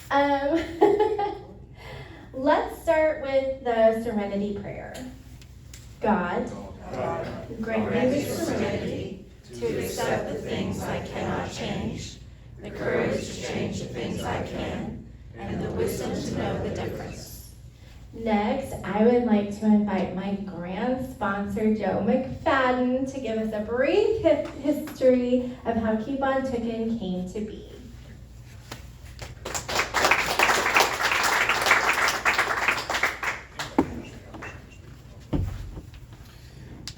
Um, let's start with the Serenity Prayer. God, grant me the serenity to accept the things I cannot change, the courage to change the things I can, and the wisdom to know the difference. Next, I would like to invite my grand sponsor, Joe McFadden, to give us a brief history of how Keep On Tookin came to be.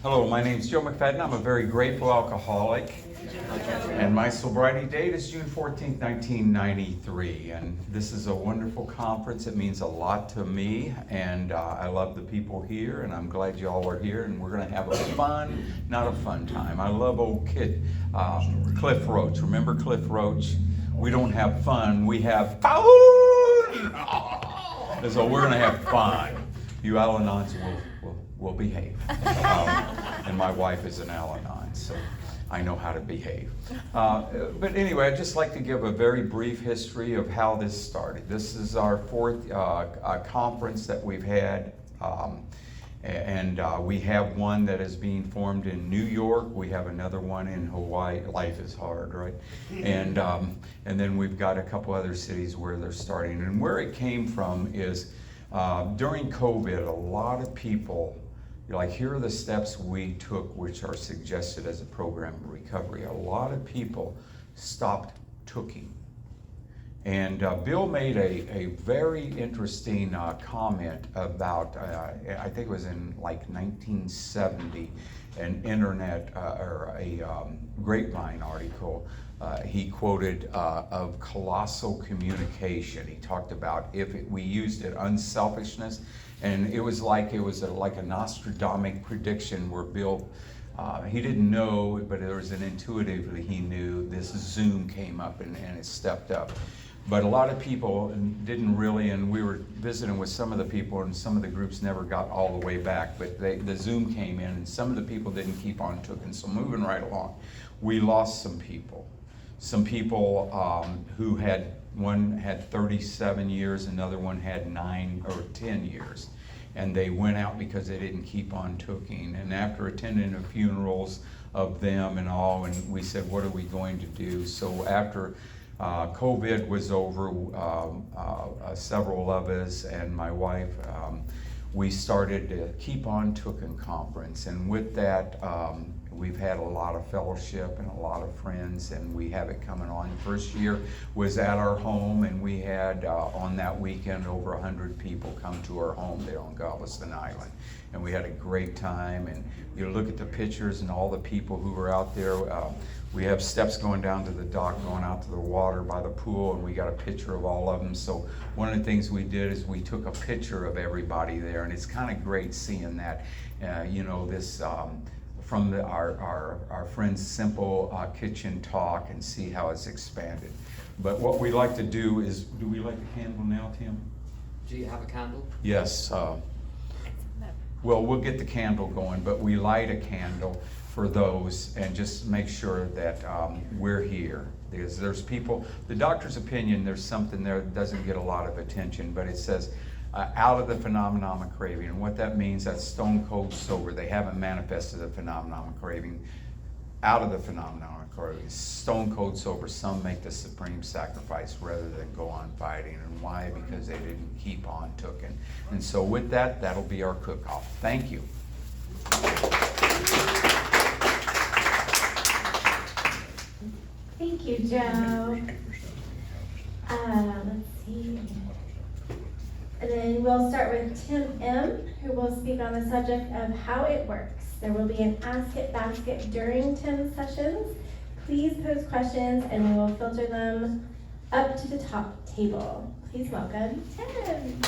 Hello, my name is Joe McFadden. I'm a very grateful alcoholic, and my sobriety date is June 14th, 1993, and this is a wonderful conference. It means a lot to me, and I love the people here, and I'm glad you all are here, and we're going to have a fun, not a fun time. I love old kid Cliff Roach. Remember Cliff Roach? We don't have fun, we have fun! So we're going to have fun. You Al-Anons will behave. And my wife is an Al-Anon, so I know how to behave. But anyway, I'd just like to give a very brief history of how this started. This is our fourth conference that we've had, and we have one that is being formed in New York. We have another one in Hawaii. Life is hard, right? And then we've got a couple other cities where they're starting. And where it came from is during COVID, a lot of people, like, here are the steps we took, which are suggested as a program of recovery. A lot of people stopped tooking. And Bill made a very interesting comment about, I think it was in like 1970, an internet or a Grapevine article. He quoted of colossal communication. He talked about if we used it, unselfishness, and it was like a Nostradamus prediction where Bill, he didn't know, but there was an intuitively he knew this Zoom came up and it stepped up. But a lot of people didn't really, and we were visiting with some of the people, and some of the groups never got all the way back, but the Zoom came in, and some of the people didn't keep on tooking. So moving right along, we lost some people. Some people who one had 37 years, another one had 9 or 10 years. And they went out because they didn't keep on tooking. And after attending the funerals of them and all, and we said, what are we going to do? So after COVID was over, several of us and my wife, we started the Keep On Tookin conference. And with that, we've had a lot of fellowship and a lot of friends, and we have it coming on. First year was at our home, and we had on that weekend over 100 people come to our home there on Galveston Island. And we had a great time, and you look at the pictures and all the people who were out there. We have steps going down to the dock, going out to the water by the pool, and we got a picture of all of them. So one of the things we did is we took a picture of everybody there, and it's kind of great seeing that, this from our friend's simple kitchen talk, and see how it's expanded. But what we like to do is, do we light the candle now, Tim? Do you have a candle? Yes. Well, we'll get the candle going, but we light a candle for those and just make sure that we're here. Because there's people, the doctor's opinion, there's something there that doesn't get a lot of attention, but it says, out of the phenomenon of craving. And what that means, that's stone cold sober. They haven't manifested the phenomenon of craving. Out of the phenomenon of craving, stone cold sober, some make the supreme sacrifice rather than go on fighting. And why? Because they didn't keep on tooking. And so with that, that'll be our cook-off. Thank you. Thank you, Joe. Let's see. And then we'll start with Tim M., who will speak on the subject of how it works. There will be an Ask It basket during Tim's sessions. Please pose questions and we will filter them up to the top table. Please welcome Tim.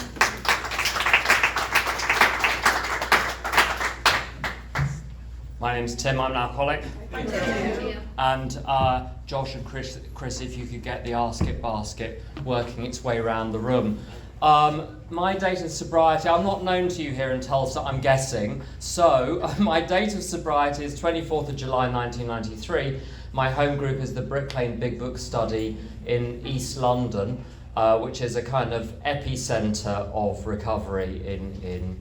My name's Tim, I'm an alcoholic. Hi, Tim. And Josh and Chris, if you could get the Ask It basket working its way around the room. My date of sobriety, I'm not known to you here in Tulsa, I'm guessing. So my date of sobriety is 24th of July 1993. My home group is the Brick Lane Big Book Study in East London. which is a kind of epicenter of recovery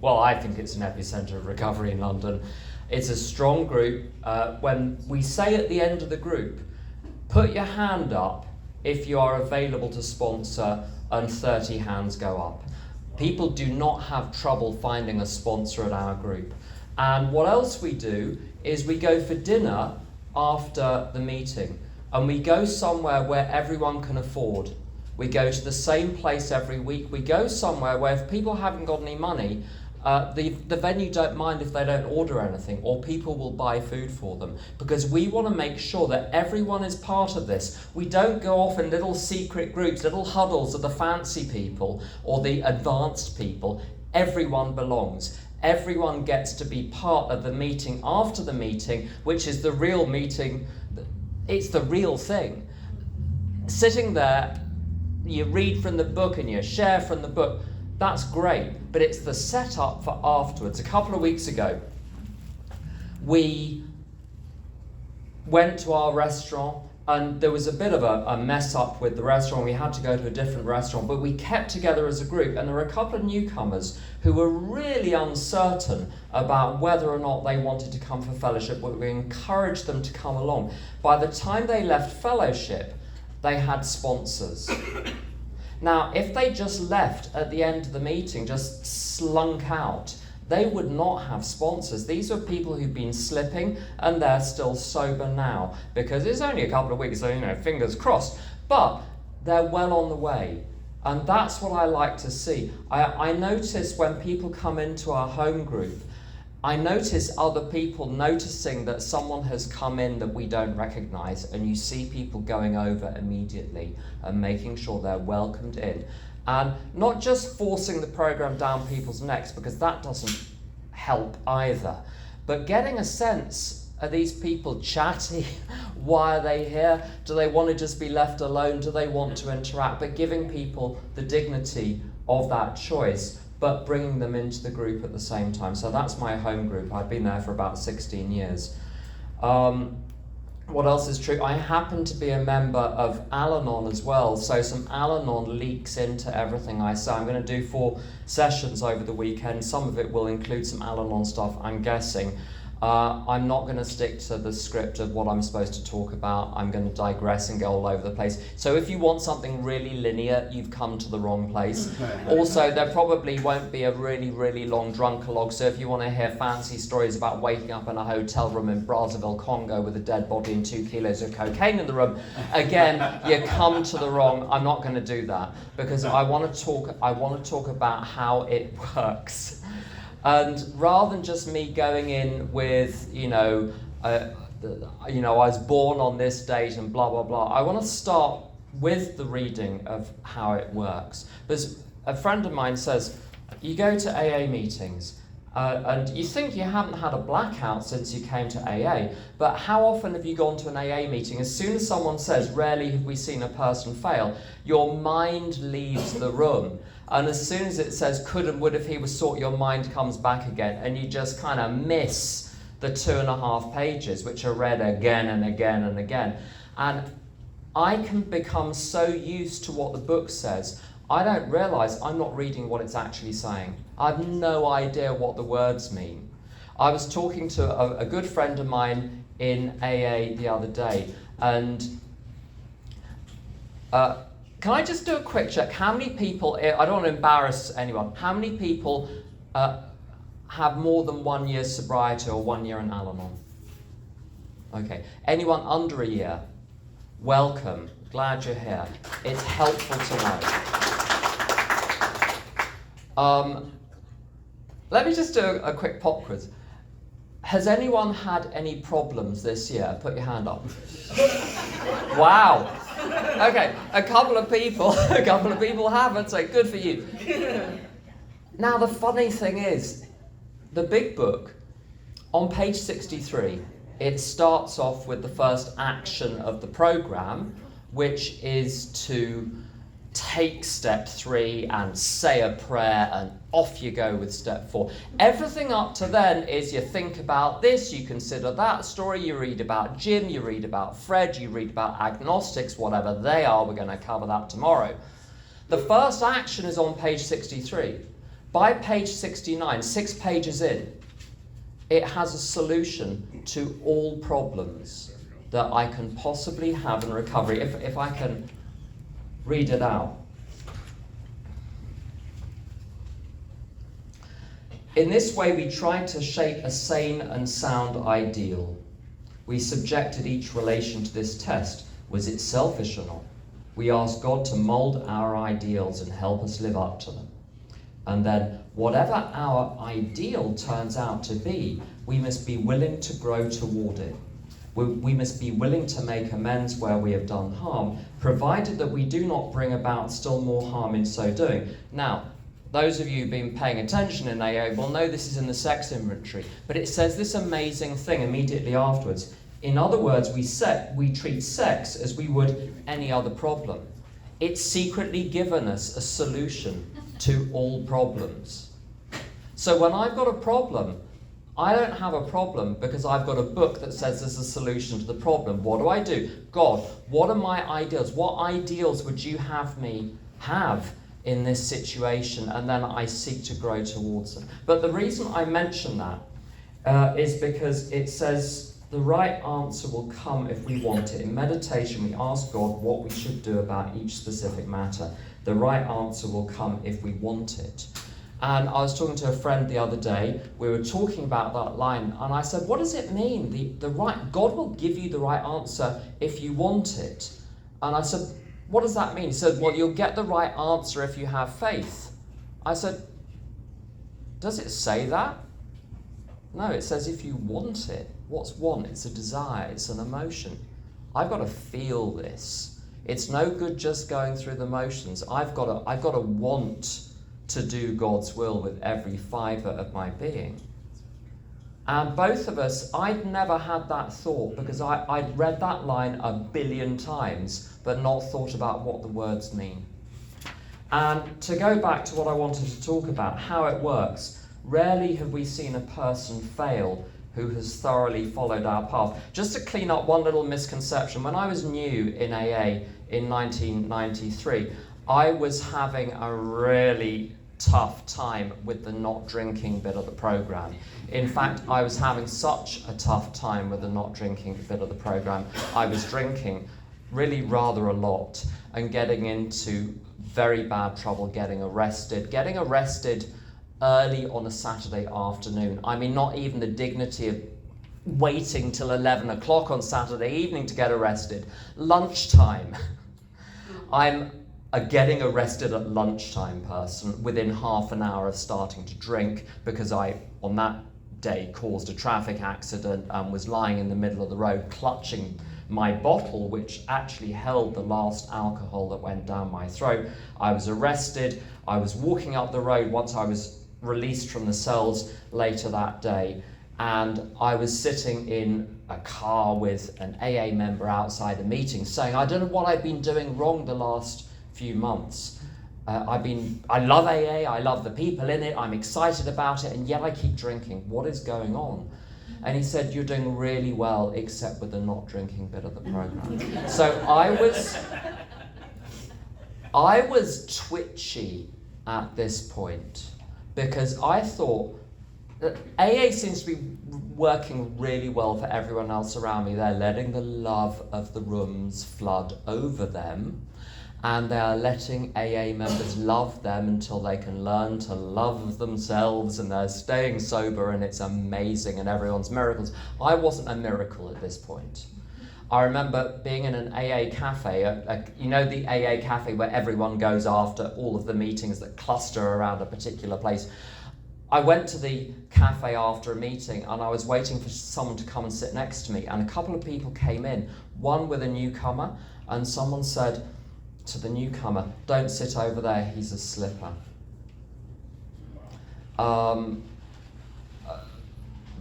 well, I think it's an epicenter of recovery in London. It's a strong group. When we say at the end of the group, put your hand up if you are available to sponsor, and 30 hands go up. People do not have trouble finding a sponsor at our group. And what else we do is we go for dinner after the meeting, and we go somewhere where everyone can afford. We go to the same place every week. We go somewhere where if people haven't got any money, the venue don't mind if they don't order anything, or people will buy food for them, because we want to make sure that everyone is part of this. We don't go off in little secret groups, little huddles of the fancy people or the advanced people. Everyone belongs. Everyone gets to be part of the meeting after the meeting, which is the real meeting. It's the real thing. Sitting there, you read from the book and you share from the book. That's great, but it's the setup for afterwards. A couple of weeks ago, we went to our restaurant, and there was a bit of a mess up with the restaurant. We had to go to a different restaurant, but we kept together as a group, and there were a couple of newcomers who were really uncertain about whether or not they wanted to come for fellowship, but we encouraged them to come along. By the time they left fellowship, they had sponsors. Now, if they just left at the end of the meeting, just slunk out, they would not have sponsors. These are people who've been slipping, and they're still sober now, because it's only a couple of weeks, so, fingers crossed. But they're well on the way, and that's what I like to see. I notice when people come into our home group, I notice other people noticing that someone has come in that we don't recognise, and you see people going over immediately and making sure they're welcomed in. And not just forcing the programme down people's necks, because that doesn't help either, but getting a sense, are these people chatty? Why are they here? Do they want to just be left alone? Do they want to interact? But giving people the dignity of that choice, but bringing them into the group at the same time. So that's my home group. I've been there for about 16 years. What else is true? I happen to be a member of Al-Anon as well, so some Al-Anon leaks into everything I say. I'm going to do 4 sessions over the weekend. Some of it will include some Al-Anon stuff, I'm guessing. I'm not going to stick to the script of what I'm supposed to talk about. I'm going to digress and go all over the place. So if you want something really linear, you've come to the wrong place. Also, there probably won't be a really, really long drunkalog. So if you want to hear fancy stories about waking up in a hotel room in Brazzaville, Congo with a dead body and 2 kilos of cocaine in the room, again, you come to the wrong. I'm not going to do that, because I want to talk about how it works. And rather than just me going in with, I was born on this date and blah, blah, blah, I want to start with the reading of how it works. Because a friend of mine says, you go to AA meetings, and you think you haven't had a blackout since you came to AA, but how often have you gone to an AA meeting? As soon as someone says, rarely have we seen a person fail, your mind leaves the room. And as soon as it says could and would if he was sought, your mind comes back again, and you just kind of miss the 2.5 pages, which are read again and again and again. And I can become so used to what the book says, I don't realise I'm not reading what it's actually saying. I have no idea what the words mean. I was talking to a good friend of mine in AA the other day, and can I just do a quick check? How many people, I don't want to embarrass anyone, how many people have more than 1 year's sobriety or 1 year in Al-Anon? Okay. Anyone under a year? Welcome. Glad you're here. It's helpful to know. Let me just do a quick pop quiz. Has anyone had any problems this year? Put your hand up. Wow. Okay, a couple of people haven't, so good for you. Now the funny thing is, the big book, on page 63, it starts off with the first action of the program, which is to take step 3 and say a prayer, and off you go with step 4. Everything up to then is you think about this, you consider that story, you read about Jim, you read about Fred, you read about agnostics, whatever they are. We're going to cover that tomorrow. The first action is on page 63. By page 69, 6 pages in, it has a solution to all problems that I can possibly have in recovery. If I can read it out. In this way, we tried to shape a sane and sound ideal. We subjected each relation to this test. Was it selfish or not? We asked God to mold our ideals and help us live up to them. And then, whatever our ideal turns out to be, we must be willing to grow toward it. We must be willing to make amends where we have done harm, provided that we do not bring about still more harm in so doing. Now, those of you who've been paying attention in AA will know this is in the sex inventory, but it says this amazing thing immediately afterwards. In other words, we treat sex as we would any other problem. It's secretly given us a solution to all problems. So when I've got a problem, I don't have a problem because I've got a book that says there's a solution to the problem. What do? God, what are my ideals? What ideals would you have me have in this situation? And then I seek to grow towards them. But the reason I mention that is because it says the right answer will come if we want it. In meditation, we ask God what we should do about each specific matter. The right answer will come if we want it. And I was talking to a friend the other day. We were talking about that line, and I said, what does it mean? The right, God will give you the right answer if you want it. And I said, what does that mean? He said, well, you'll get the right answer if you have faith. I said, does it say that? No, it says if you want it. What's want? It's a desire, it's an emotion. I've got to feel this. It's no good just going through the motions. I've got to want to do God's will with every fibre of my being. And both of us, I'd never had that thought because I'd read that line 1 billion times, but not thought about what the words mean. And to go back to what I wanted to talk about, how it works, rarely have we seen a person fail who has thoroughly followed our path. Just to clean up one little misconception, when I was new in AA in 1993, I was having a really tough time with the not drinking bit of the program. In fact, I was having such a tough time with the not drinking bit of the program. I was drinking really rather a lot and getting into very bad trouble, getting arrested early on a Saturday afternoon. I mean, not even the dignity of waiting till 11 o'clock on Saturday evening to get arrested. Lunchtime. I'm a getting arrested at lunchtime person within half an hour of starting to drink because I, on that day, caused a traffic accident and was lying in the middle of the road clutching my bottle, which actually held the last alcohol that went down my throat. I was arrested. I was walking up the road once I was released from the cells later that day, and I was sitting in a car with an AA member outside a meeting saying, I don't know what I've been doing wrong the last few months. I love AA, I love the people in it, I'm excited about it, and yet I keep drinking. What is going on? And he said, you're doing really well, except with the not drinking bit of the program. So I was twitchy at this point because I thought that AA seems to be working really well for everyone else around me. They're letting the love of the rooms flood over them, and they are letting AA members love them until they can learn to love themselves, and they're staying sober, and it's amazing, and everyone's miracles. I wasn't a miracle at this point. I remember being in an AA cafe, you know the AA cafe where everyone goes after all of the meetings that cluster around a particular place. I went to the cafe after a meeting and I was waiting for someone to come and sit next to me, and a couple of people came in, one with a newcomer, and someone said to the newcomer, don't sit over there, he's a slipper.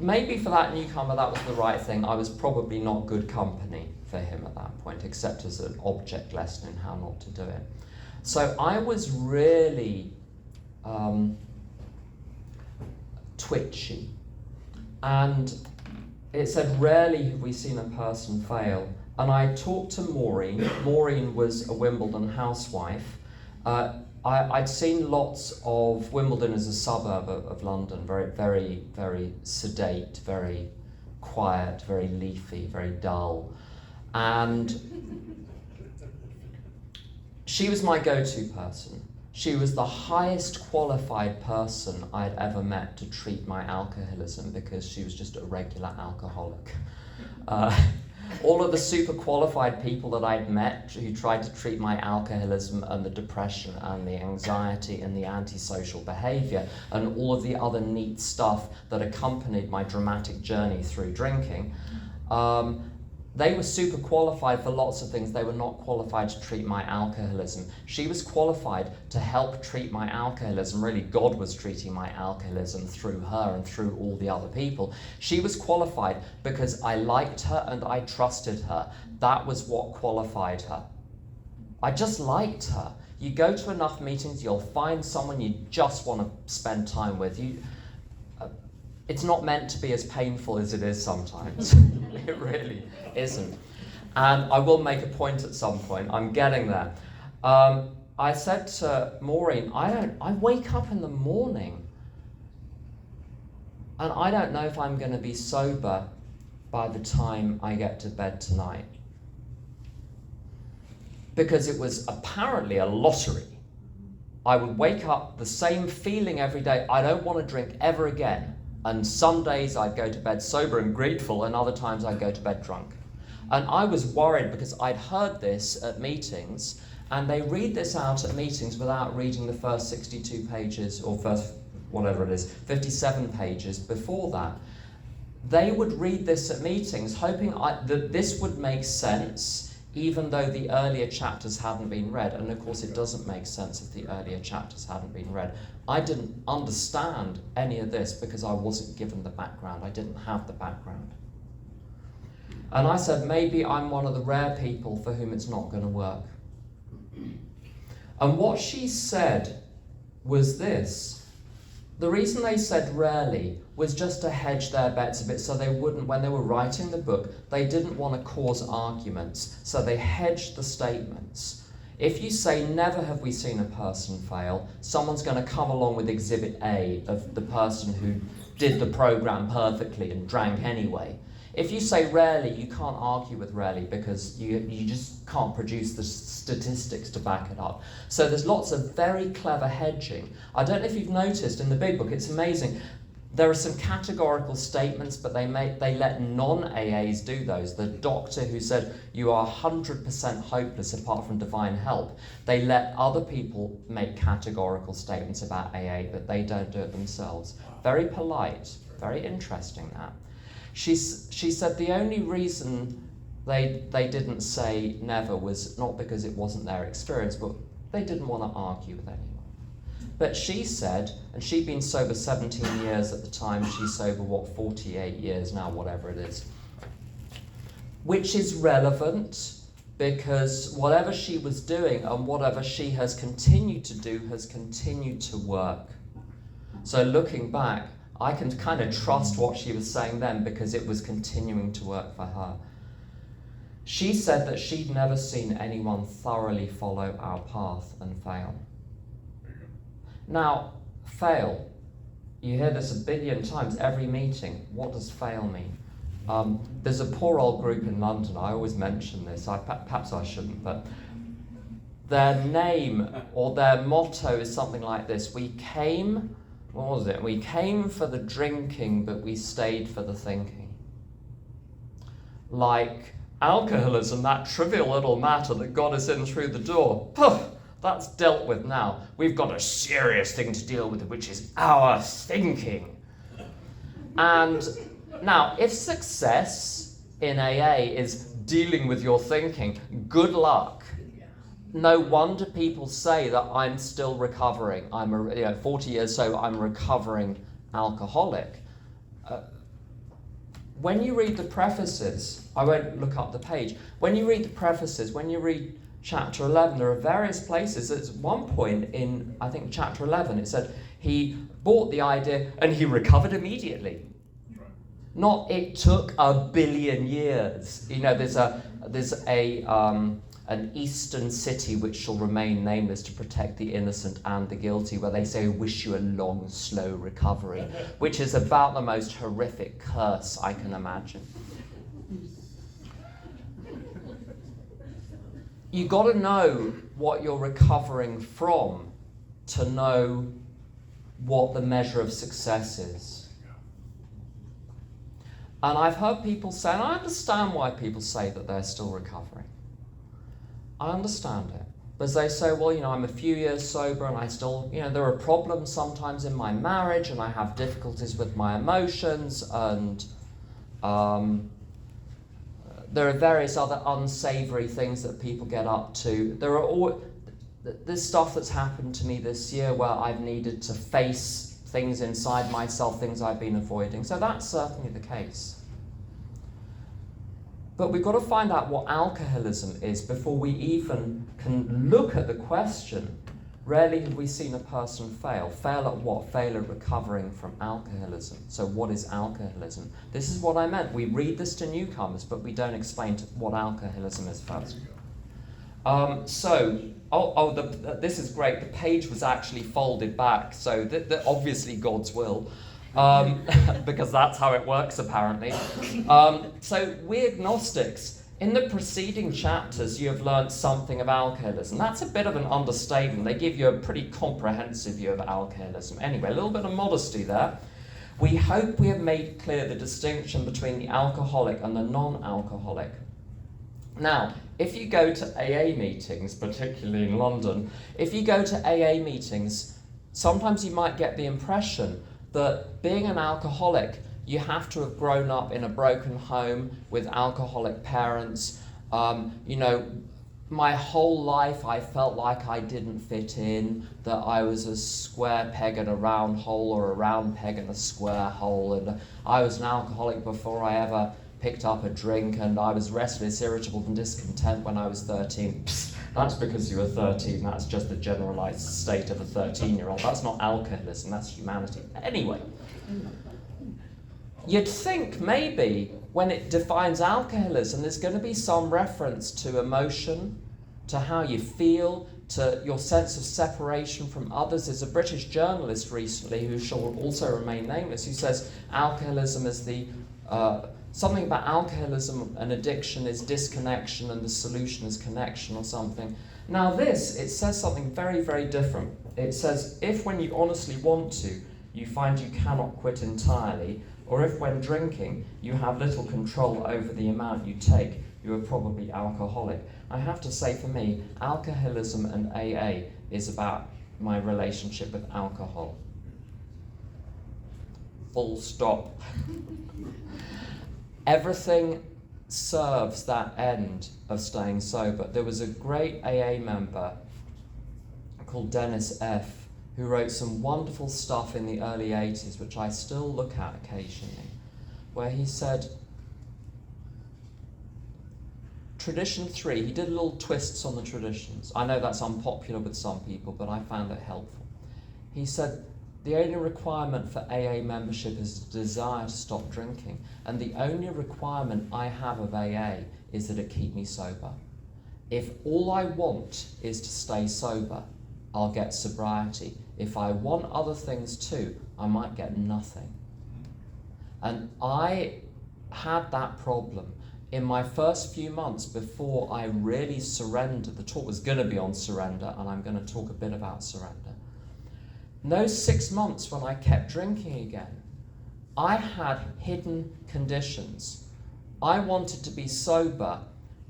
Maybe for that newcomer that was the right thing. I was probably not good company for him at that point, except as an object lesson in how not to do it. So I was really twitchy. And it said, rarely have we seen a person fail. And I talked to Maureen. Maureen was a Wimbledon housewife I'd seen lots of Wimbledon as a suburb of London, very, very, very sedate, very quiet, very leafy, very dull. And she was my go-to person. She was the highest qualified person I'd ever met to treat my alcoholism, because she was just a regular alcoholic. All of the super qualified people that I'd met who tried to treat my alcoholism and the depression and the anxiety and the antisocial behavior and all of the other neat stuff that accompanied my dramatic journey through drinking, they were super qualified for lots of things. They were not qualified to treat my alcoholism. She was qualified to help treat my alcoholism. Really, God was treating my alcoholism through her and through all the other people. She was qualified because I liked her and I trusted her. That was what qualified her. I just liked her. You go to enough meetings, you'll find someone you just want to spend time with. It's not meant to be as painful as it is sometimes. It really isn't. And I will make a point at some point. I'm getting there. I said to Maureen, I wake up in the morning and I don't know if I'm going to be sober by the time I get to bed tonight. Because it was apparently a lottery. I would wake up the same feeling every day. I don't want to drink ever again. And some days I'd go to bed sober and grateful, and other times I'd go to bed drunk. And I was worried because I'd heard this at meetings, and they read this out at meetings without reading the first 62 pages, or first, whatever it is, 57 pages before that. They would read this at meetings, hoping that this would make sense, even though the earlier chapters hadn't been read. And of course it doesn't make sense if the earlier chapters hadn't been read. I didn't understand any of this because I wasn't given the background. I didn't have the background. And I said, maybe I'm one of the rare people for whom it's not going to work. And what she said was this. The reason they said rarely was just to hedge their bets a bit, so they wouldn't, when they were writing the book, they didn't want to cause arguments, so they hedged the statements. If you say, never have we seen a person fail, someone's going to come along with Exhibit A of the person who did the program perfectly and drank anyway. If you say rarely, you can't argue with rarely because you just can't produce the statistics to back it up. So there's lots of very clever hedging. I don't know if you've noticed in the big book, it's amazing. There are some categorical statements, but they let non-AAs do those. The doctor who said, you are 100% hopeless apart from divine help, they let other people make categorical statements about AA, but they don't do it themselves. Very polite, very interesting that. She said the only reason they didn't say never was not because it wasn't their experience, but they didn't want to argue with anyone. But she said, and she'd been sober 17 years at the time, she's sober, 48 years now, whatever it is. Which is relevant because whatever she was doing and whatever she has continued to do has continued to work. So looking back, I can kind of trust what she was saying then because it was continuing to work for her. She said that she'd never seen anyone thoroughly follow our path and fail. Now, fail. You hear this a billion times every meeting. What does fail mean? There's a poor old group in London, I always mention this, perhaps I shouldn't, but their name or their motto is something like this. We came for the drinking, but we stayed for the thinking. Like alcoholism, that trivial little matter that got us in through the door. Poof, that's dealt with now. We've got a serious thing to deal with, which is our thinking. And now, if success in AA is dealing with your thinking, good luck. No wonder people say that I'm still recovering. I'm 40 years sober, I'm a recovering alcoholic. When you read the prefaces, I won't look up the page, when you read the prefaces, when you read chapter 11, there are various places. At one point in, I think, chapter 11, it said he bought the idea and he recovered immediately. Not it took a billion years. There's a an eastern city which shall remain nameless to protect the innocent and the guilty, where they say, wish you a long, slow recovery, which is about the most horrific curse I can imagine. You got to know what you're recovering from to know what the measure of success is. And I've heard people say, and I understand why people say that they're still recovering. I understand it. Because they say, well, I'm a few years sober and I still, there are problems sometimes in my marriage and I have difficulties with my emotions and there are various other unsavory things that people get up to. There's stuff that's happened to me this year where I've needed to face things inside myself, things I've been avoiding. So that's certainly the case. But we've got to find out what alcoholism is before we even can look at the question. Rarely have we seen a person fail. Fail at what? Fail at recovering from alcoholism. So what is alcoholism? This is what I meant. We read this to newcomers, but we don't explain what alcoholism is first. This is great. The page was actually folded back, so obviously God's will, because that's how it works apparently. So we agnostics, in the preceding chapters, you have learnt something of alcoholism. That's a bit of an understatement. They give you a pretty comprehensive view of alcoholism. Anyway, a little bit of modesty there. We hope we have made clear the distinction between the alcoholic and the non-alcoholic. Now, if you go to AA meetings, particularly in London, if you go to AA meetings, sometimes you might get the impression that being an alcoholic, you have to have grown up in a broken home with alcoholic parents. My whole life I felt like I didn't fit in, that I was a square peg in a round hole or a round peg in a square hole, and I was an alcoholic before I ever picked up a drink, and I was restless, irritable and discontent when I was 13. Psst, that's because you were 13, that's just the generalized state of a 13-year-old. That's not alcoholism, that's humanity. Anyway, you'd think maybe when it defines alcoholism, there's going to be some reference to emotion, to how you feel, to your sense of separation from others. There's a British journalist recently, who shall also remain nameless, who says alcoholism is something about alcoholism and addiction is disconnection and the solution is connection or something. Now it says something very, very different. It says, if when you honestly want to, you find you cannot quit entirely, or if when drinking, you have little control over the amount you take, you are probably alcoholic. I have to say, for me, alcoholism and AA is about my relationship with alcohol. Full stop. Everything serves that end of staying sober. There was a great AA member called Dennis F., who wrote some wonderful stuff in the early 80s, which I still look at occasionally, where he said, tradition 3, he did little twists on the traditions. I know that's unpopular with some people, but I found it helpful. He said, the only requirement for AA membership is a desire to stop drinking, and the only requirement I have of AA is that it keep me sober. If all I want is to stay sober, I'll get sobriety. If I want other things too, I might get nothing. And I had that problem in my first few months before I really surrendered. The talk was going to be on surrender, and I'm going to talk a bit about surrender. In those 6 months when I kept drinking again, I had hidden conditions. I wanted to be sober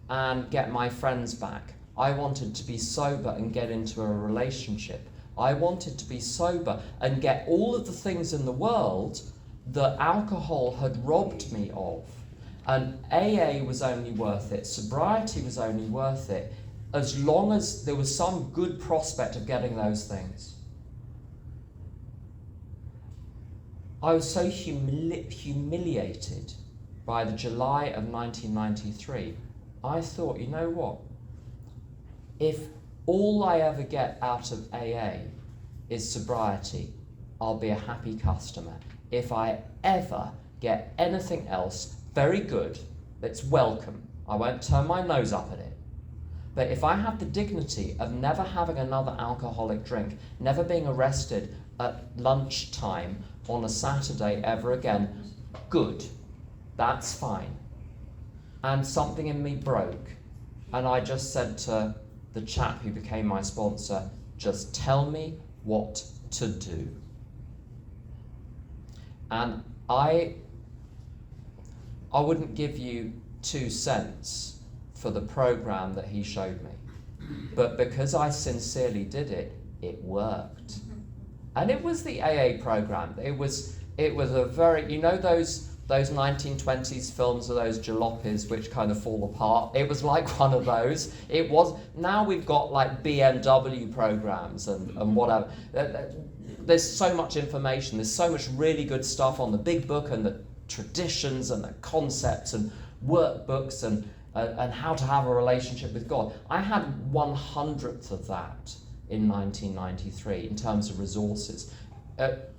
and get my friends back. I wanted to be sober and get into a relationship. I wanted to be sober and get all of the things in the world that alcohol had robbed me of. And AA was only worth it, sobriety was only worth it, as long as there was some good prospect of getting those things. I was so humiliated by the July of 1993. I thought, you know what? If all I ever get out of AA is sobriety, I'll be a happy customer. If I ever get anything else very good, that's welcome. I won't turn my nose up at it. But if I have the dignity of never having another alcoholic drink, never being arrested at lunchtime on a Saturday ever again, good, that's fine. And something in me broke, and I just said to the chap who became my sponsor, just tell me what to do. And I wouldn't give you 2 cents for the program that he showed me. But because I sincerely did it, it worked. And it was the AA program. It was a very, you know those 1920s films of those jalopies which kind of fall apart? It was like one of those. It was, now we've got like BMW programs and whatever. There's so much information, there's so much really good stuff on the big book and the traditions and the concepts and workbooks and how to have a relationship with God. I had 1/100th of that in 1993 in terms of resources.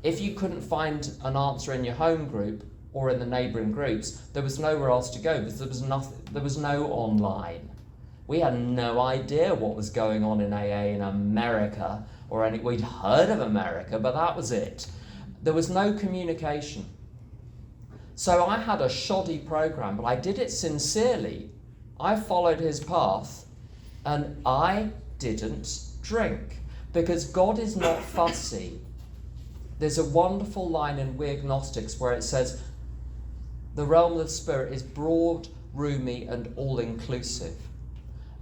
If you couldn't find an answer in your home group or in the neighbouring groups, there was nowhere else to go because there was no online. We had no idea what was going on in AA in America we'd heard of America, but that was it. There was no communication. So I had a shoddy program, but I did it sincerely. I followed his path, and I didn't drink, because God is not fussy. There's a wonderful line in We Agnostics where it says, the realm of the spirit is broad, roomy, and all-inclusive.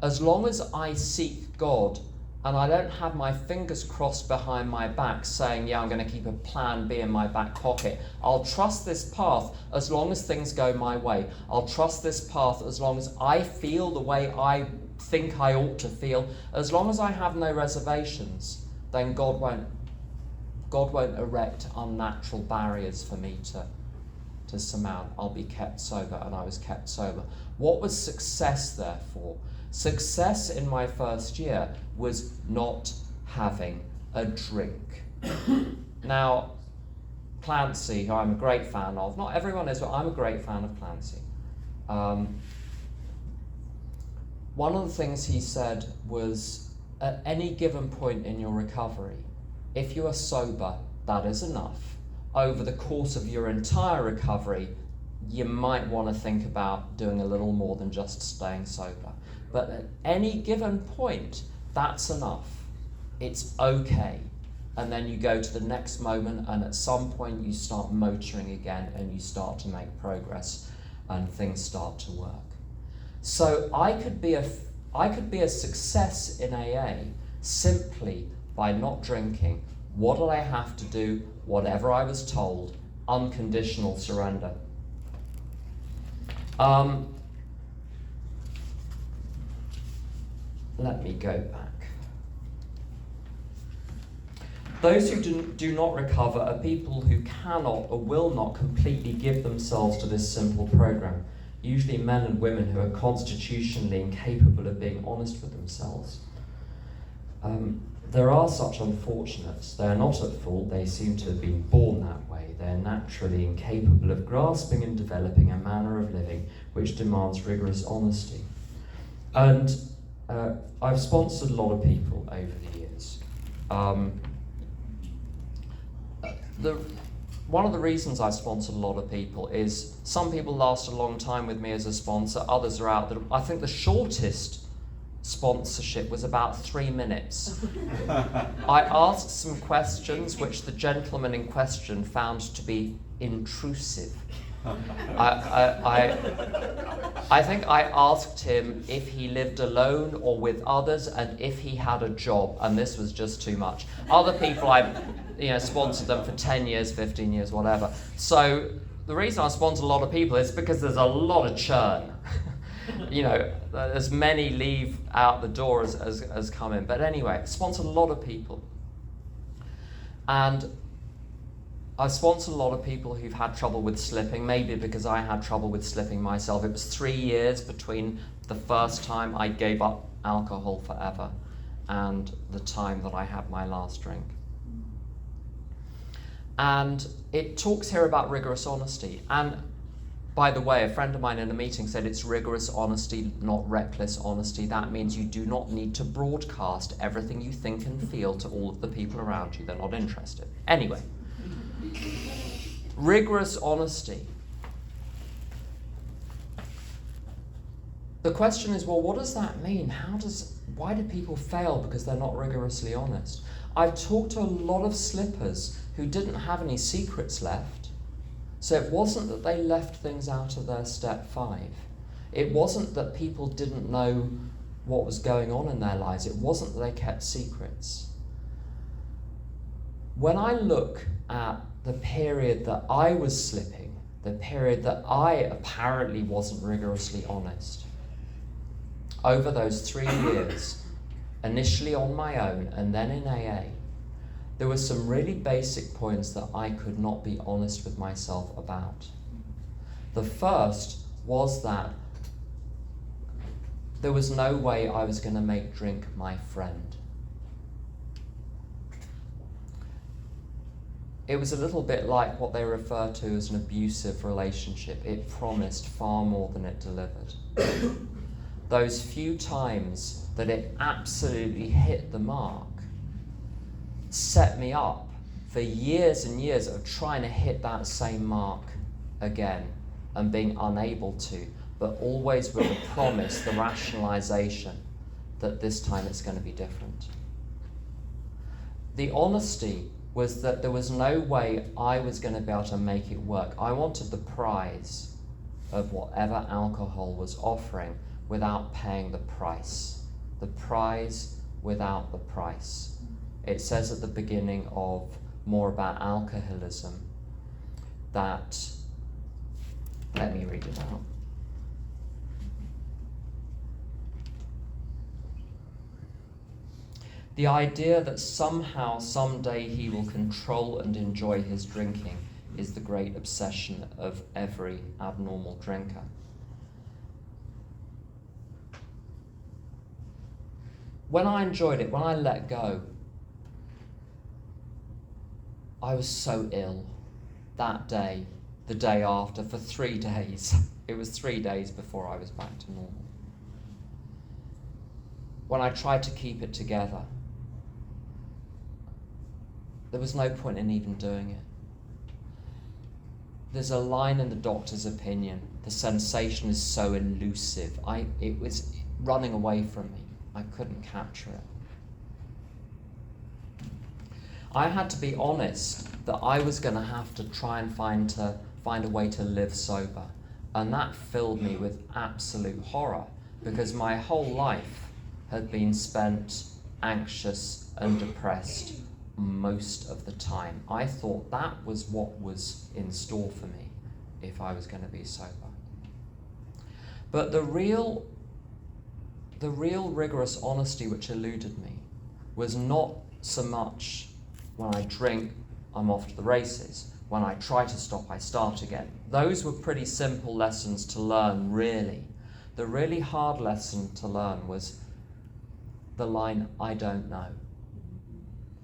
As long as I seek God, and I don't have my fingers crossed behind my back saying, yeah, I'm going to keep a plan B in my back pocket. I'll trust this path as long as things go my way. I'll trust this path as long as I feel the way I think I ought to feel. As long as I have no reservations, then God won't erect unnatural barriers for me to surmount. I'll be kept sober, and I was kept sober. What was success, therefore? Success in my first year was not having a drink. Now, Clancy, who I'm a great fan of, not everyone is, but I'm a great fan of Clancy. One of the things he said was, at any given point in your recovery, if you are sober, that is enough. Over the course of your entire recovery, you might want to think about doing a little more than just staying sober. But at any given point, that's enough. It's okay. And then you go to the next moment, and at some point you start motoring again, and you start to make progress, and things start to work. So I could be a success in AA simply by not drinking. What did I have to do? Whatever I was told. Unconditional surrender. Let me go back. Those who do not recover are people who cannot or will not completely give themselves to this simple program. Usually men and women who are constitutionally incapable of being honest with themselves. There are such unfortunates. They are not at fault. They seem to have been born that way. They are naturally incapable of grasping and developing a manner of living which demands rigorous honesty. And I've sponsored a lot of people over the years. One of the reasons I've sponsored a lot of people is some people last a long time with me as a sponsor, others are out. I think the shortest sponsorship was about 3 minutes. I asked some questions which the gentleman in question found to be intrusive. I think I asked him if he lived alone or with others and if he had a job, and this was just too much. Other people I sponsored them for 10 years, 15 years, whatever. So the reason I sponsor a lot of people is because there's a lot of churn. As many leave out the door as come in. But anyway, I sponsored a lot of people. And I've sponsored a lot of people who've had trouble with slipping, maybe because I had trouble with slipping myself. It was 3 years between the first time I gave up alcohol forever and the time that I had my last drink. And it talks here about rigorous honesty. And By the way, a friend of mine in a meeting said it's rigorous honesty, not reckless honesty. That means you do not need to broadcast everything you think and feel to all of the people around you. They're not interested. Anyway, rigorous honesty. The question is, well, what does that mean? Why do people fail because they're not rigorously honest? I've talked to a lot of slippers who didn't have any secrets left. So it wasn't that they left things out of their step 5. It wasn't that people didn't know what was going on in their lives. It wasn't that they kept secrets. When I look at the period that I was slipping, the period that I apparently wasn't rigorously honest, over those 3 years, initially on my own and then in AA, there were some really basic points that I could not be honest with myself about. The first was that there was no way I was going to make drink my friend. It was a little bit like what they refer to as an abusive relationship. It promised far more than it delivered. Those few times that it absolutely hit the mark set me up for years and years of trying to hit that same mark again and being unable to, but always with the promise, the rationalization that this time it's going to be different. The honesty was that there was no way I was going to be able to make it work. I wanted the prize of whatever alcohol was offering without paying the price. The prize without the price. It says at the beginning of More About Alcoholism that, let me read it out. The idea that somehow, someday he will control and enjoy his drinking is the great obsession of every abnormal drinker. When I enjoyed it, when I let go, I was so ill that day, the day after, for 3 days. It was 3 days before I was back to normal. When I tried to keep it together, there was no point in even doing it. There's a line in the doctor's opinion, the sensation is so elusive. It was running away from me. I couldn't capture it. I had to be honest that I was going to have to try and find a way to live sober. And that filled me with absolute horror, because my whole life had been spent anxious and depressed most of the time. I thought that was what was in store for me if I was going to be sober. But the real rigorous honesty which eluded me was not so much when I drink, I'm off to the races. When I try to stop, I start again. Those were pretty simple lessons to learn, really. The really hard lesson to learn was the line, I don't know.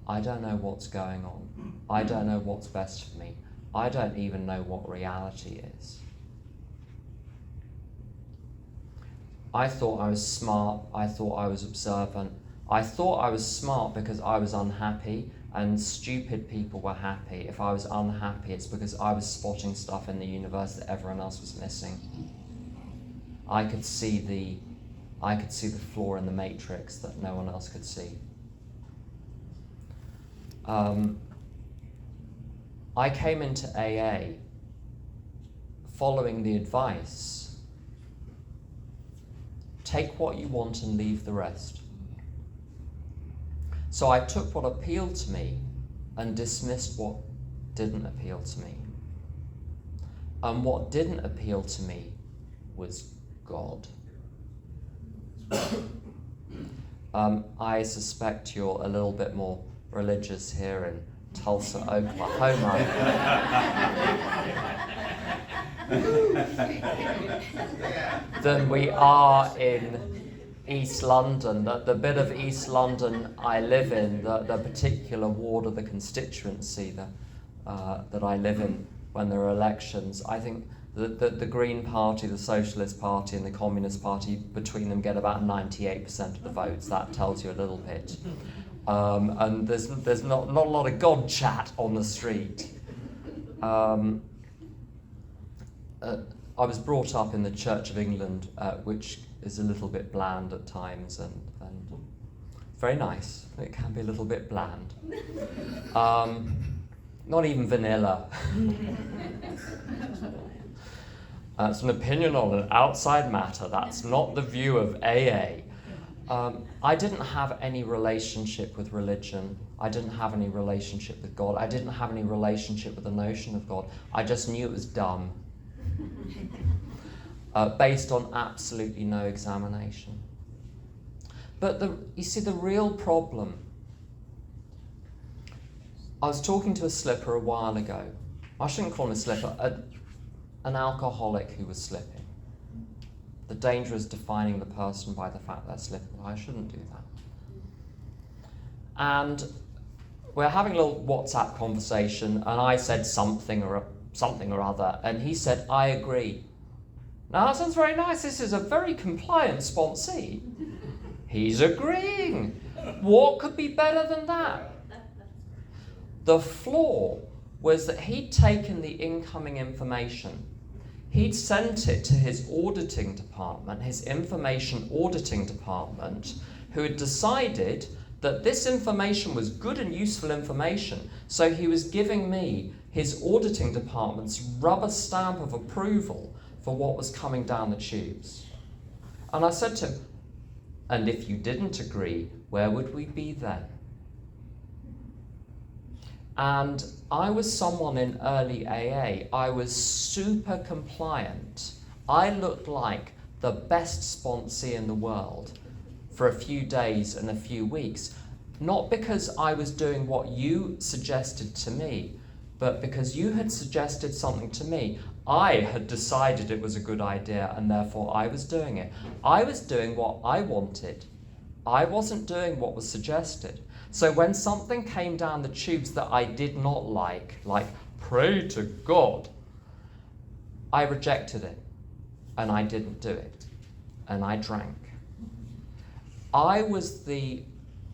I don't know what's going on. I don't know what's best for me. I don't even know what reality is. I thought I was smart. I thought I was observant. I thought I was smart because I was unhappy, and stupid people were happy. If I was unhappy, it's because I was spotting stuff in the universe that everyone else was missing. I could see the flaw in the matrix that no one else could see. I came into AA following the advice, take what you want and leave the rest. So I took what appealed to me and dismissed what didn't appeal to me. And what didn't appeal to me was God. I suspect you're a little bit more religious here in Tulsa, Oklahoma than we are in East London. The bit of East London I live in, the particular ward of the constituency that I live in when there are elections, I think The Green Party, the Socialist Party, and the Communist Party, between them, get about 98% of the votes. That tells you a little bit. And there's not a lot of God chat on the street. I was brought up in the Church of England, which is a little bit bland at times, and very nice. It can be a little bit bland. Not even vanilla. That's an opinion on an outside matter. That's not the view of AA. I didn't have any relationship with religion. I didn't have any relationship with God. I didn't have any relationship with the notion of God. I just knew it was dumb. Based on absolutely no examination. But you see, the real problem, I was talking to a slipper a while ago. I shouldn't call him a slipper, an alcoholic who was slipping. The danger is defining the person by the fact they're slipping. I shouldn't do that. And we're having a little WhatsApp conversation, and I said something or other, and he said, "I agree." Now that sounds very nice. This is a very compliant sponsee. He's agreeing. What could be better than that? The flaw was that he'd taken the incoming information, he'd sent it to his auditing department, his information auditing department, who had decided that this information was good and useful information, so he was giving me his auditing department's rubber stamp of approval for what was coming down the tubes. And I said to him, "And if you didn't agree, where would we be then?" And I was someone in early AA. I was super compliant. I looked like the best sponsee in the world for a few days and a few weeks. Not because I was doing what you suggested to me, but because you had suggested something to me. I had decided it was a good idea, and therefore I was doing it. I was doing what I wanted. I wasn't doing what was suggested. So when something came down the tubes that I did not like pray to God, I rejected it, and I didn't do it, and I drank. I was the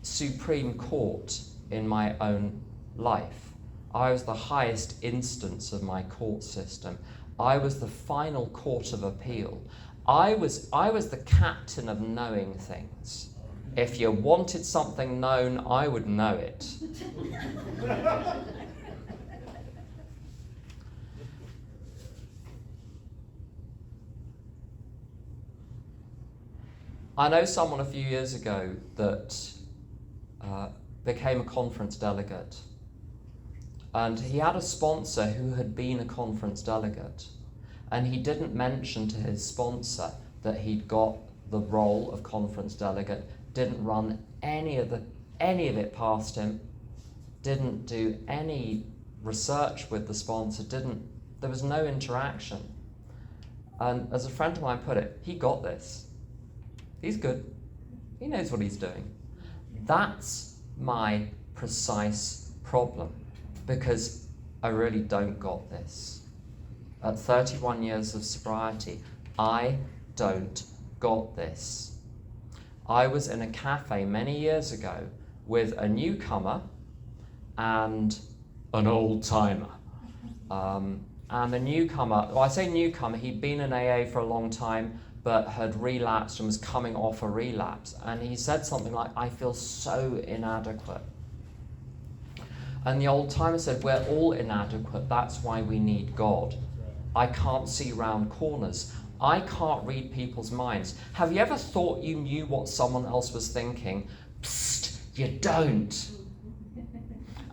Supreme Court in my own life. I was the highest instance of my court system. I was the final court of appeal. I was the captain of knowing things. If you wanted something known, I would know it. I know someone a few years ago that became a conference delegate. And he had a sponsor who had been a conference delegate. And he didn't mention to his sponsor that he'd got the role of conference delegate, didn't run any of it past him, didn't do any research with the sponsor, there was no interaction. And as a friend of mine put it, he got this. He's good. He knows what he's doing. That's my precise problem, because I really don't got this. At 31 years of sobriety, I don't got this. I was in a cafe many years ago with a newcomer and an old-timer. And the newcomer, well, I say newcomer, he'd been in AA for a long time, but had relapsed and was coming off a relapse. And he said something like, "I feel so inadequate." And the old-timer said, "We're all inadequate, that's why we need God. I can't see round corners. I can't read people's minds. Have you ever thought you knew what someone else was thinking? Psst, you don't."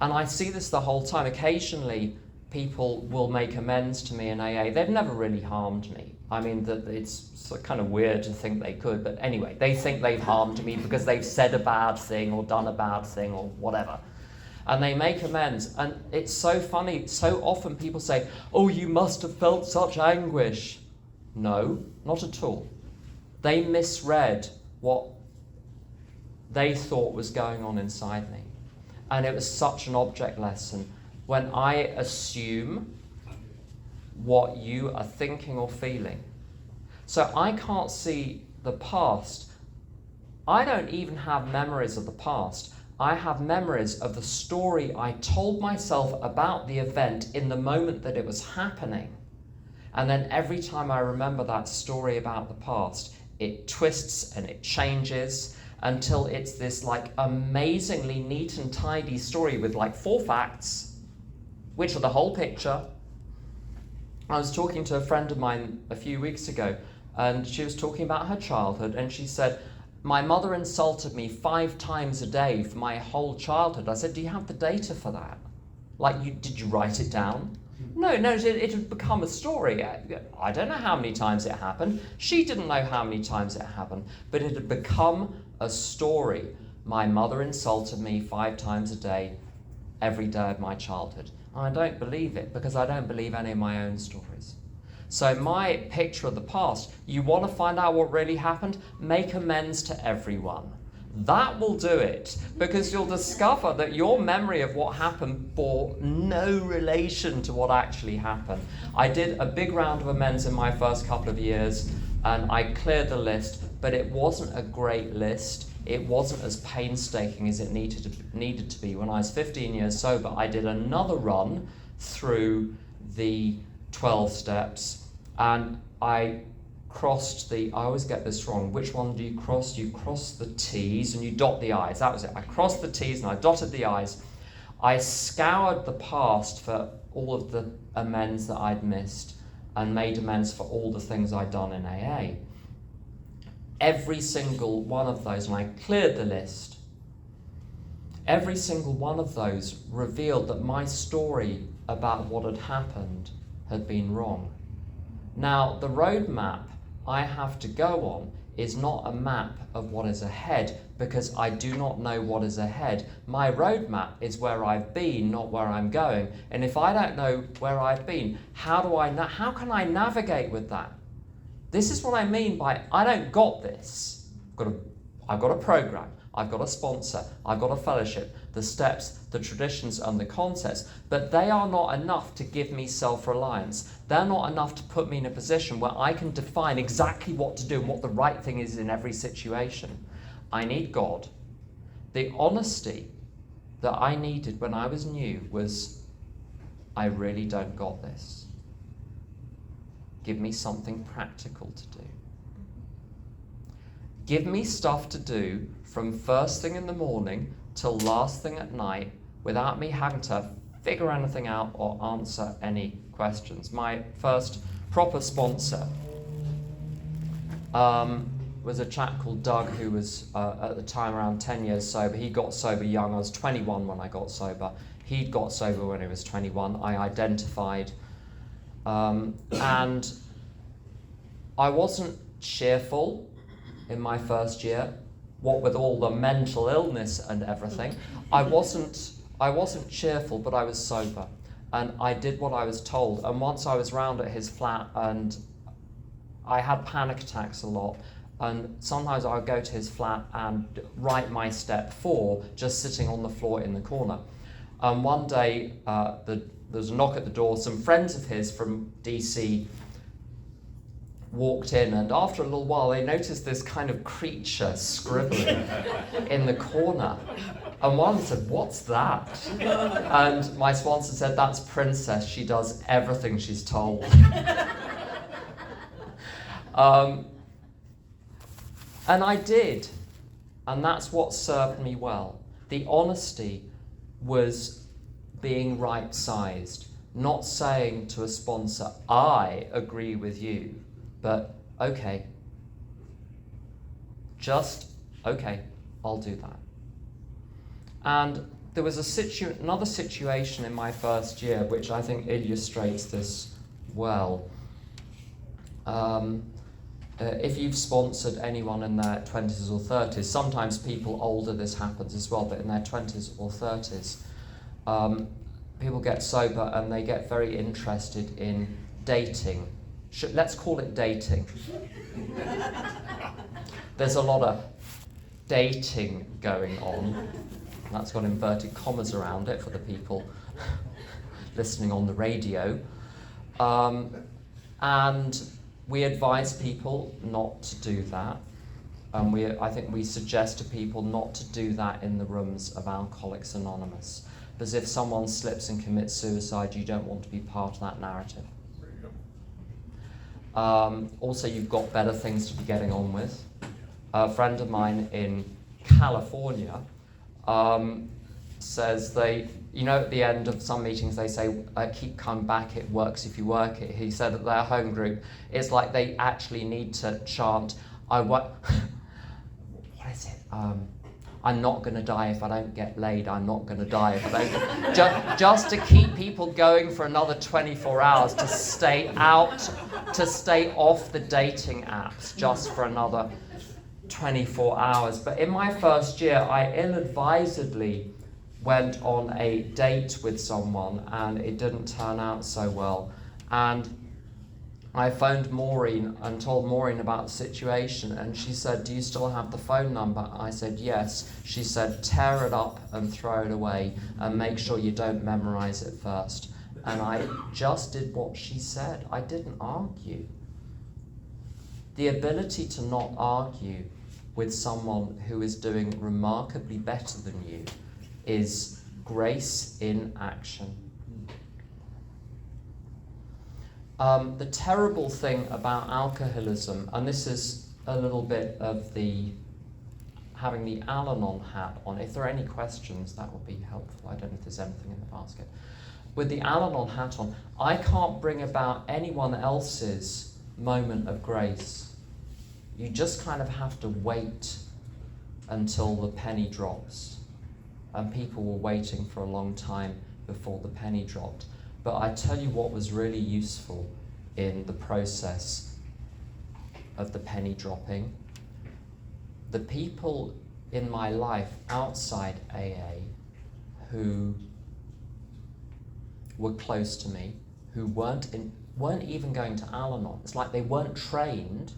And I see this the whole time. Occasionally, people will make amends to me in AA. They've never really harmed me. I mean, it's kind of weird to think they could, but anyway, they think they've harmed me because they've said a bad thing or done a bad thing or whatever. And they make amends. And it's so funny. So often people say, "Oh, you must have felt such anguish." No, not at all. They misread what they thought was going on inside me. And it was such an object lesson. When I assume what you are thinking or feeling. So I can't see the past. I don't even have memories of the past. I have memories of the story I told myself about the event in the moment that it was happening. And then every time I remember that story about the past, it twists and it changes until it's this like amazingly neat and tidy story with like 4 facts, which are the whole picture. I was talking to a friend of mine a few weeks ago, and she was talking about her childhood, and she said, my mother insulted me 5 times a day for my whole childhood. I said, do you have the data for that? Like, did you write it down? No, it had become a story. I don't know how many times it happened. She didn't know how many times it happened, but it had become a story. My mother insulted me 5 times a day, every day of my childhood. And I don't believe it, because I don't believe any of my own stories. So my picture of the past, you want to find out what really happened? Make amends to everyone. That will do it, because you'll discover that your memory of what happened bore no relation to what actually happened. I did a big round of amends in my first couple of years, and I cleared the list, but it wasn't a great list. It wasn't as painstaking as it needed to be. When I was 15 years sober, I did another run through the 12 steps, and I crossed I always get this wrong. Which one do you cross? You cross the T's and you dot the I's. That was it. I crossed the T's and I dotted the I's. I scoured the past for all of the amends that I'd missed and made amends for all the things I'd done in AA. Every single one of those, and I cleared the list, every single one of those revealed that my story about what had happened had been wrong. Now, the roadmap I have to go on is not a map of what is ahead, because I do not know what is ahead. My roadmap is where I've been, not where I'm going. And if I don't know where I've been, how can I navigate with that? This is what I mean by I don't got this. I've got a program, I've got a sponsor, I've got a fellowship, the steps, the traditions and the concepts, but they are not enough to give me self-reliance. They're not enough to put me in a position where I can define exactly what to do and what the right thing is in every situation. I need God. The honesty that I needed when I was new was, I really don't got this. Give me something practical to do. Give me stuff to do from first thing in the morning till last thing at night without me having to figure anything out or answer any questions. My first proper sponsor was a chap called Doug, who was at the time around 10 years sober. He got sober young. I was 21 when I got sober. He got sober when he was 21. I identified. And I wasn't cheerful in my first year, what with all the mental illness and everything. I wasn't cheerful, but I was sober. And I did what I was told. And once I was round at his flat, and I had panic attacks a lot. And sometimes I would go to his flat and write my step 4, just sitting on the floor in the corner. And one day, there was a knock at the door. Some friends of his from DC walked in, and after a little while they noticed this kind of creature scribbling in the corner. And one said, "What's that?" And my sponsor said, "That's Princess. She does everything she's told." And I did. And that's what served me well. The honesty was being right-sized, not saying to a sponsor, "I agree with you," but okay, just okay, I'll do that. And there was another situation in my first year which I think illustrates this well. If you've sponsored anyone in their 20s or 30s, sometimes people older this happens as well, but in their 20s or 30s, people get sober and they get very interested in dating. Let's call it dating. There's a lot of dating going on. That's got inverted commas around it for the people listening on the radio. And we advise people not to do that. I think we suggest to people not to do that in the rooms of Alcoholics Anonymous. Because if someone slips and commits suicide, you don't want to be part of that narrative. Also, you've got better things to be getting on with. A friend of mine in California says at the end of some meetings they say, keep coming back, it works if you work it. He said at their home group, it's like they actually need to chant, what is it? I'm not going to die if I don't get laid. I'm not going to die if I don't. Just to keep people going for another 24 hours, to stay off the dating apps just for another 24 hours. But in my first year, I ill-advisedly went on a date with someone and it didn't turn out so well. And I phoned Maureen and told Maureen about the situation, and she said, do you still have the phone number? I said, yes. She said, tear it up and throw it away and make sure you don't memorize it first. And I just did what she said. I didn't argue. The ability to not argue with someone who is doing remarkably better than you is grace in action. The terrible thing about alcoholism, and this is a little bit of having the Al-Anon hat on. If there are any questions, that would be helpful. I don't know if there's anything in the basket. With the Al-Anon hat on, I can't bring about anyone else's moment of grace. You just kind of have to wait until the penny drops. And people were waiting for a long time before the penny dropped. But I tell you what was really useful in the process of the penny dropping. The people in my life outside AA who were close to me, who weren't even going to Al-Anon. It's like they weren't trained,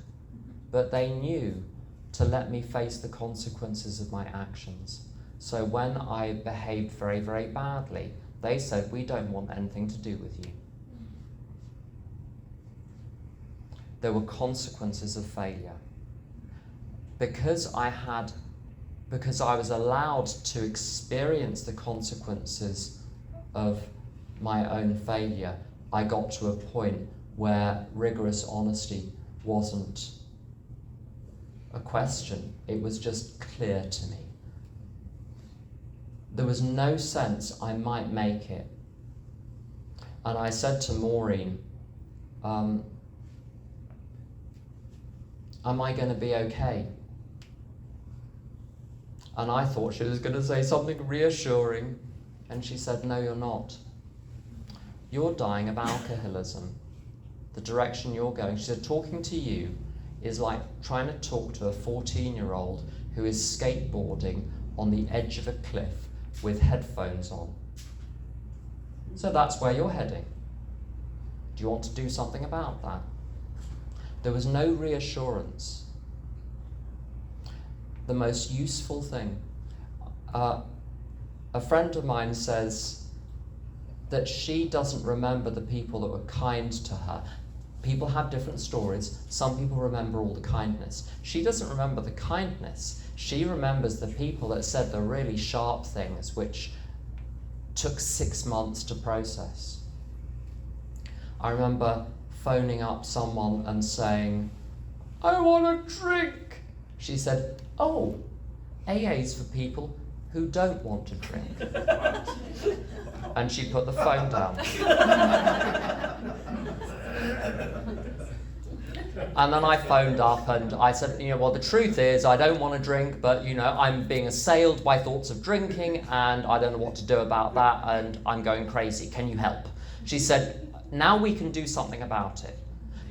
but they knew to let me face the consequences of my actions. So when I behaved very, very badly, they said, we don't want anything to do with you. There were consequences of failure. Because I was allowed to experience the consequences of my own failure, I got to a point where rigorous honesty wasn't a question. It was just clear to me. There was no sense I might make it. And I said to Maureen, am I going to be okay? And I thought she was going to say something reassuring. And she said, no, you're not. You're dying of alcoholism. The direction you're going. She said, talking to you is like trying to talk to a 14-year-old who is skateboarding on the edge of a cliff with headphones on. So that's where you're heading. Do you want to do something about that? There was no reassurance. The most useful thing. A friend of mine says that she doesn't remember the people that were kind to her. People have different stories. Some people remember all the kindness. She doesn't remember the kindness. She remembers the people that said the really sharp things, which took 6 months to process. I remember phoning up someone and saying, I want a drink. She said, oh, AA's for people who don't want to drink. And she put the phone down. And then I phoned up and I said, well, the truth is I don't want to drink, but, I'm being assailed by thoughts of drinking and I don't know what to do about that and I'm going crazy. Can you help? She said, now we can do something about it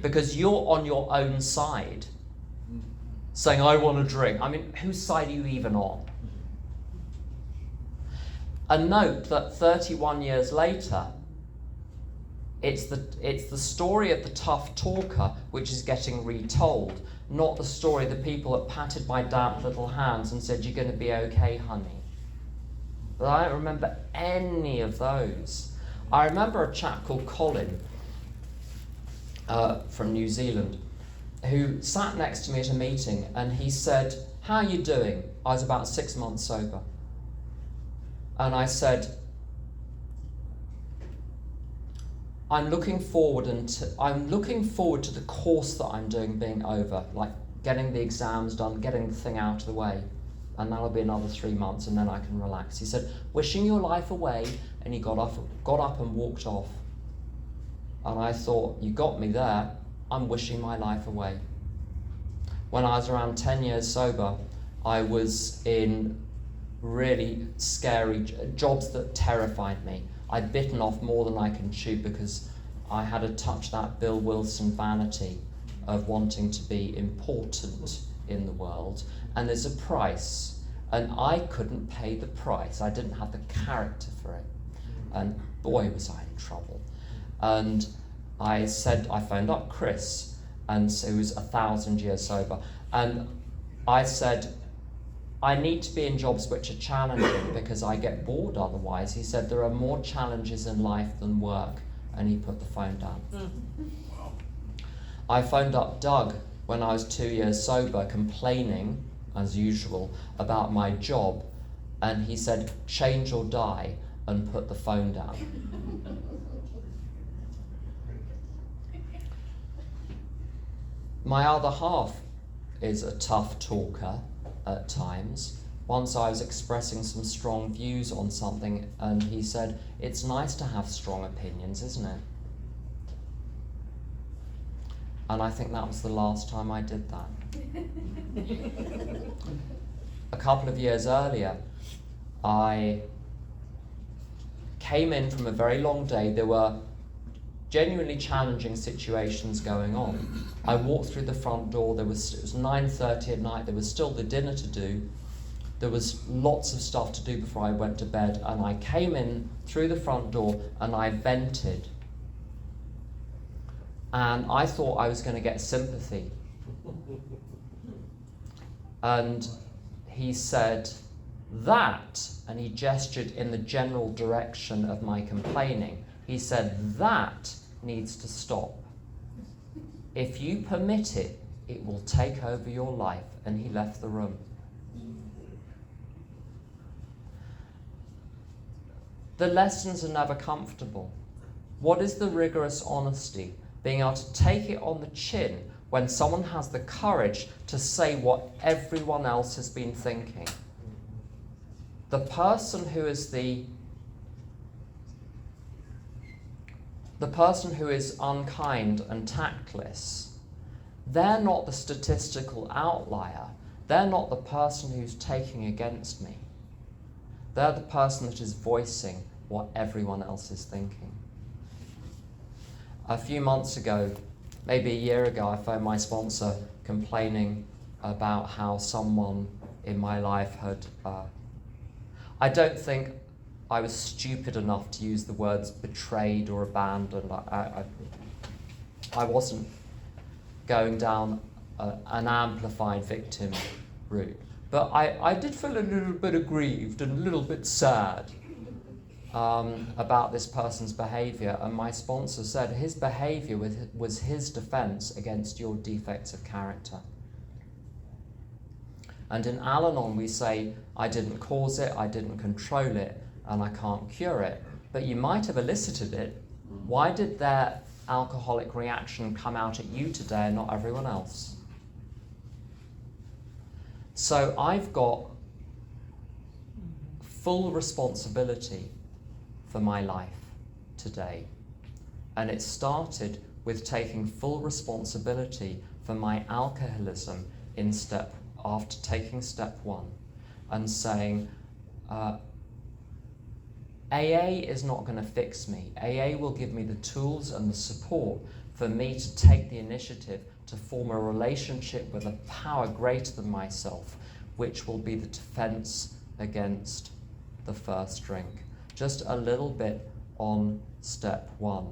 because you're on your own side saying, I want to drink. I mean, whose side are you even on? And note that 31 years later, it's the story of the tough talker which is getting retold, not the story of the people that patted my damp little hands and said, you're going to be okay, honey. But I don't remember any of those. I remember a chap called Colin from New Zealand, who sat next to me at a meeting, and he said, "How are you doing?" I was about 6 months sober. And I said, I'm looking forward to the course that I'm doing being over, like getting the exams done, getting the thing out of the way, and that'll be another 3 months, and then I can relax. He said, "Wishing your life away," and he got up and walked off. And I thought, you got me there. I'm wishing my life away. When I was around 10 years sober, I was in really scary jobs that terrified me. I'd bitten off more than I can chew because I had to touch that Bill Wilson vanity of wanting to be important in the world. And there's a price, and I couldn't pay the price. I didn't have the character for it. And boy, was I in trouble. And I phoned up Chris, and who was 1,000 years sober, and I said, I need to be in jobs which are challenging because I get bored otherwise. He said, there are more challenges in life than work, and he put the phone down. Wow. I phoned up Doug when I was 2 years sober, complaining, as usual, about my job, and he said, change or die, and put the phone down. My other half is a tough talker at times. Once I was expressing some strong views on something, and he said, it's nice to have strong opinions, isn't it? And I think that was the last time I did that. A couple of years earlier, I came in from a very long day. There were genuinely challenging situations going on. I walked through the front door. It was 9:30 at night. There was still the dinner to do. There was lots of stuff to do before I went to bed, and I came in through the front door and I vented. And I thought I was going to get sympathy. And he said, that, and he gestured in the general direction of my complaining. He said, that needs to stop. If you permit it, it will take over your life. And he left the room. The lessons are never comfortable. What is the rigorous honesty? Being able to take it on the chin when someone has the courage to say what everyone else has been thinking. The person who is the person who is unkind and tactless, they're not the statistical outlier. They're not the person who's taking against me. They're the person that is voicing what everyone else is thinking. A few months ago, maybe a year ago, I phoned my sponsor complaining about how someone in my life had... I don't think I was stupid enough to use the words betrayed or abandoned. I wasn't going down an amplified victim route. But I did feel a little bit aggrieved and a little bit sad about this person's behaviour. And my sponsor said his behaviour was his defence against your defects of character. And in Al-Anon we say, I didn't cause it, I didn't control it, and I can't cure it. But you might have elicited it. Why did their alcoholic reaction come out at you today and not everyone else? So I've got full responsibility for my life today. And it started with taking full responsibility for my alcoholism after taking step 1 and saying, AA is not going to fix me. AA will give me the tools and the support for me to take the initiative to form a relationship with a power greater than myself, which will be the defense against the first drink. Just a little bit on step 1.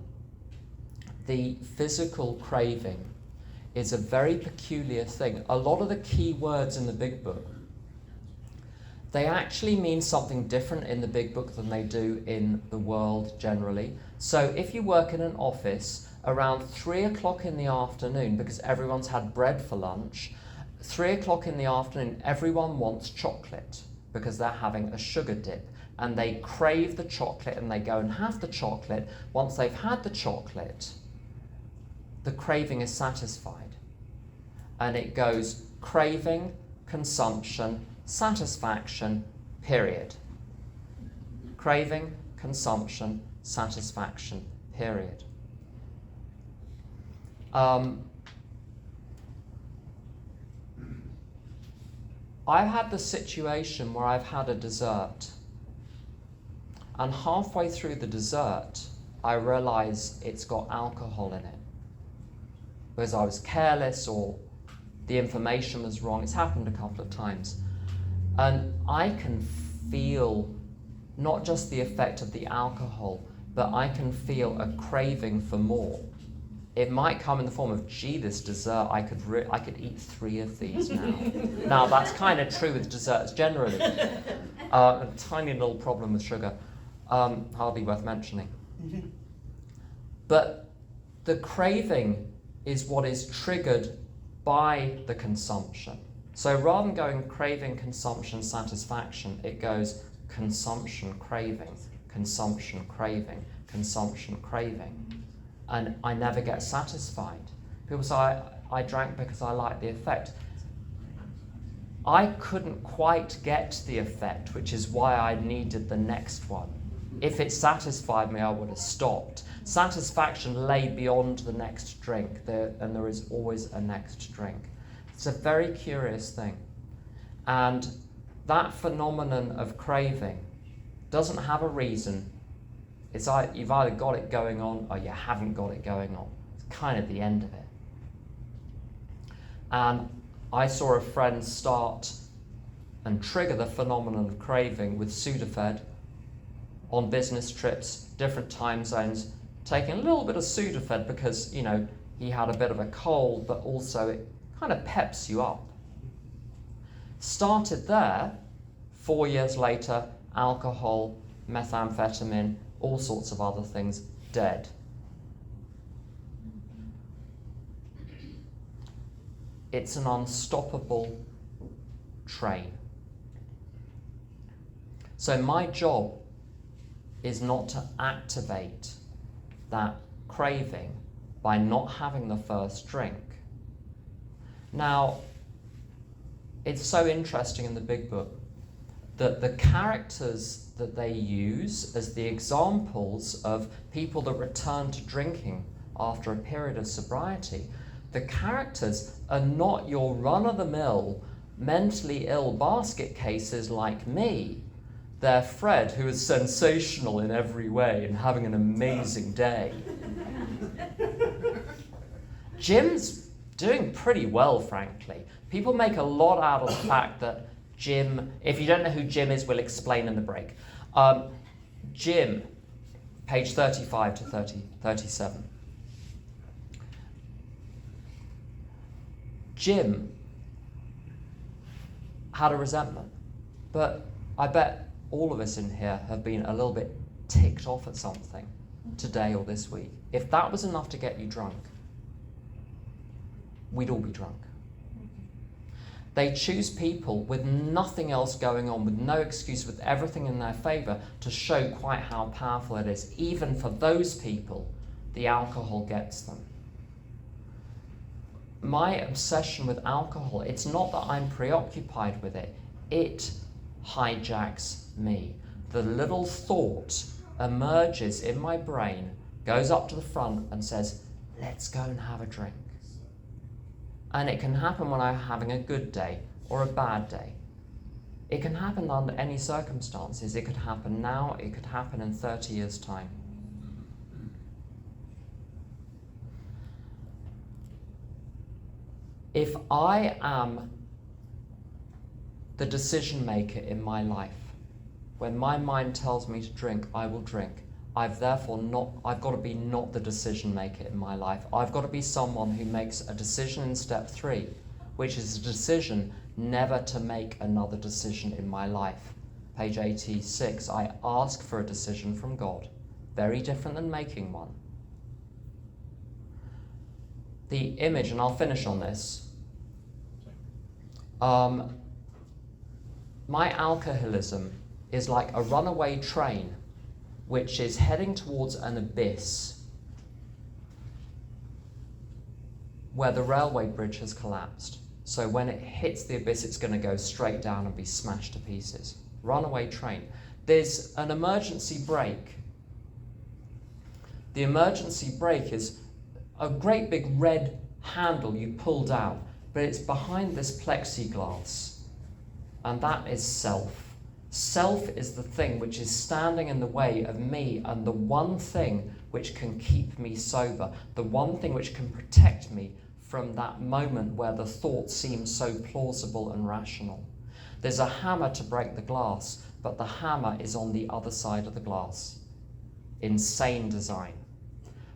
The physical craving is a very peculiar thing. A lot of the key words in the Big Book, they actually mean something different in the Big Book than they do in the world generally. So if you work in an office around 3 o'clock in the afternoon, because everyone's had bread for lunch, 3 o'clock in the afternoon, everyone wants chocolate because they're having a sugar dip. And they crave the chocolate and they go and have the chocolate. Once they've had the chocolate, the craving is satisfied. And it goes craving, consumption, satisfaction, period. Craving, consumption, satisfaction, period. I've had the situation where I've had a dessert, and halfway through the dessert, I realise it's got alcohol in it. Because I was careless or the information was wrong. It's happened a couple of times. And I can feel not just the effect of the alcohol, but I can feel a craving for more. It might come in the form of, gee, this dessert, I could eat 3 of these now. Now, that's kind of true with desserts generally. A tiny little problem with sugar. Hardly worth mentioning. But the craving is what is triggered by the consumption. So rather than going craving, consumption, satisfaction, it goes consumption, craving, consumption, craving, consumption, craving. And I never get satisfied. People say, I drank because I liked the effect. I couldn't quite get the effect, which is why I needed the next one. If it satisfied me, I would have stopped. Satisfaction lay beyond the next drink, and there is always a next drink. It's a very curious thing. And that phenomenon of craving doesn't have a reason. It's like you've either got it going on or you haven't got it going on. It's kind of the end of it. And I saw a friend start and trigger the phenomenon of craving with Sudafed on business trips, different time zones, taking a little bit of Sudafed because, you know, he had a bit of a cold, but also it kind of peps you up. Started there, 4 years later, alcohol, methamphetamine, all sorts of other things, dead. It's an unstoppable train. So my job is not to activate that craving by not having the first drink. Now, it's so interesting in the Big Book that the characters that they use as the examples of people that return to drinking after a period of sobriety, the characters are not your run-of-the-mill, mentally ill basket cases like me. They're Fred, who is sensational in every way and having an amazing day. Jim's doing pretty well, frankly. People make a lot out of the fact that Jim, if you don't know who Jim is, we'll explain in the break. Jim, page 35 to 37. Jim had a resentment, but I bet all of us in here have been a little bit ticked off at something today or this week. If that was enough to get you drunk, we'd all be drunk. They choose people with nothing else going on, with no excuse, with everything in their favour, to show quite how powerful it is. Even for those people, the alcohol gets them. My obsession with alcohol, it's not that I'm preoccupied with it. It hijacks me. The little thought emerges in my brain, goes up to the front and says, let's go and have a drink. And it can happen when I'm having a good day or a bad day. It can happen under any circumstances. It could happen now, it could happen in 30 years' time. If I am the decision maker in my life, when my mind tells me to drink, I will drink. I've got to be not the decision maker in my life. I've got to be someone who makes a decision in step 3, which is a decision never to make another decision in my life. Page 86, I ask for a decision from God. Very different than making one. the image, and I'll finish on this. My alcoholism is like a runaway train which is heading towards an abyss where the railway bridge has collapsed. So when it hits the abyss, it's going to go straight down and be smashed to pieces. Runaway train. There's an emergency brake. The emergency brake is a great big red handle you pull down, but it's behind this plexiglass, and that is self. Self is the thing which is standing in the way of me and the one thing which can keep me sober, the one thing which can protect me from that moment where the thought seems so plausible and rational. There's a hammer to break the glass, but the hammer is on the other side of the glass. Insane design.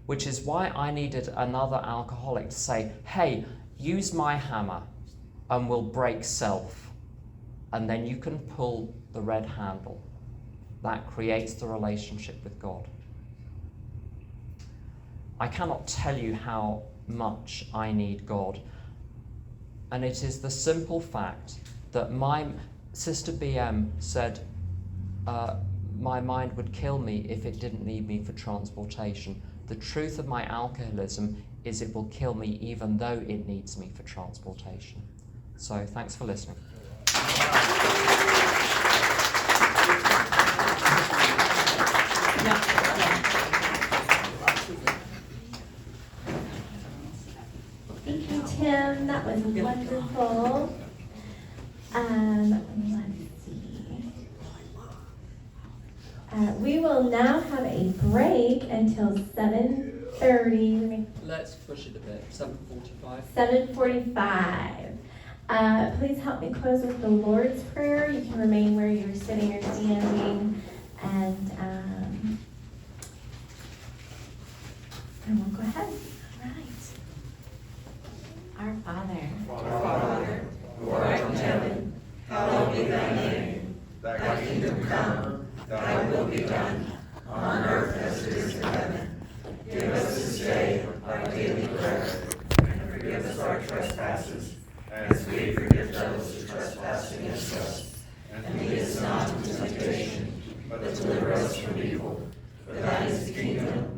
Which is why I needed another alcoholic to say, hey, use my hammer and we'll break self. And then you can pull the red handle. That creates the relationship with God. I cannot tell you how much I need God. And it is the simple fact that my sister BM said, my mind would kill me if it didn't need me for transportation. The truth of my alcoholism is it will kill me even though it needs me for transportation. So thanks for listening. Thank you, Tim. That was wonderful. Let's see. We will now have a break until 7:30. Let's push it a bit. 7:45. 7:45. Please help me close with the Lord's Prayer. You can remain where you're sitting or standing, and we'll go ahead. All right. Our Father, who art in heaven, hallowed be thy name. Thy kingdom come, thy will be done, on earth as it is in heaven. Give us this day our daily bread, and forgive us our trespasses, as we forgive those who trespass against us. And lead us not into temptation, but deliver us from evil. For thine is the kingdom,